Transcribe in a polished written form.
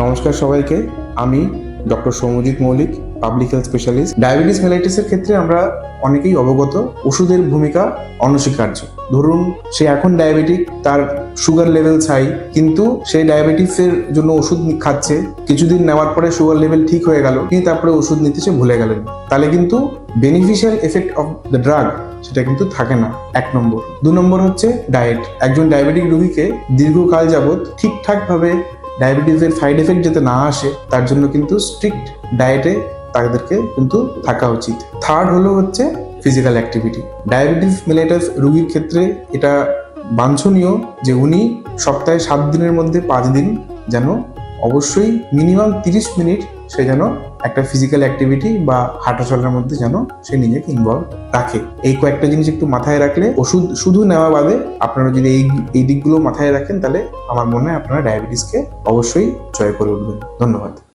নমস্কার সবাইকে, আমি ডক্টর সৌম্যজিৎ মৌলিক, পাবলিক হেলথ স্পেশালিস্ট। ডায়াবেটিস মেলাইটিসের ক্ষেত্রে আমরা অনেকেই অবগত ওষুধের ভূমিকা অনস্বীকার্য। ধরুন সে এখন ডায়াবেটিক, তার সুগার লেভেল হাই, কিন্তু সে ডায়াবেটিসের জন্য ওষুধ খাচ্ছে, কিছুদিন নেওয়ার পরে সুগার লেভেল ঠিক হয়ে গেল, কিন্তু তারপরে ওষুধ নিতে সে ভুলে গেলেন, তাহলে কিন্তু beneficial effect of the drug সেটা কিন্তু থাকে না। 1 নম্বর। 2 নম্বর হচ্ছে ডায়েট। একজন ডায়াবেটিক রোগীকে দীর্ঘকাল যাবৎ ঠিকঠাক ভাবে ডায়াবেটিসের সাইড এফেক্ট যাতে না আসে তার জন্য কিন্তু স্ট্রিক্ট ডায়েটে তাদেরকে কিন্তু থাকা উচিত। থার্ড হচ্ছে ফিজিক্যাল অ্যাক্টিভিটি। ডায়াবেটিস মেলাইটাস রোগীর ক্ষেত্রে এটা বাঞ্ছনীয় যে উনি সপ্তাহে 7 দিনের মধ্যে 5 দিন যেন অবশ্যই মিনিমাম 30 মিনিট সে যেন একটা ফিজিক্যাল অ্যাক্টিভিটি বা হাঁটাচলার মধ্যে যেন সে নিজেকে ইনভলভ রাখে। এই কয়েকটা জিনিস একটু মাথায় রাখলে, ওষুধ শুধু নেওয়া বাদে আপনারা যদি এই দিকগুলো মাথায় রাখেন, তাহলে আমার মনে হয় আপনারা ডায়াবেটিসকে অবশ্যই জয় করে উঠবেন। ধন্যবাদ।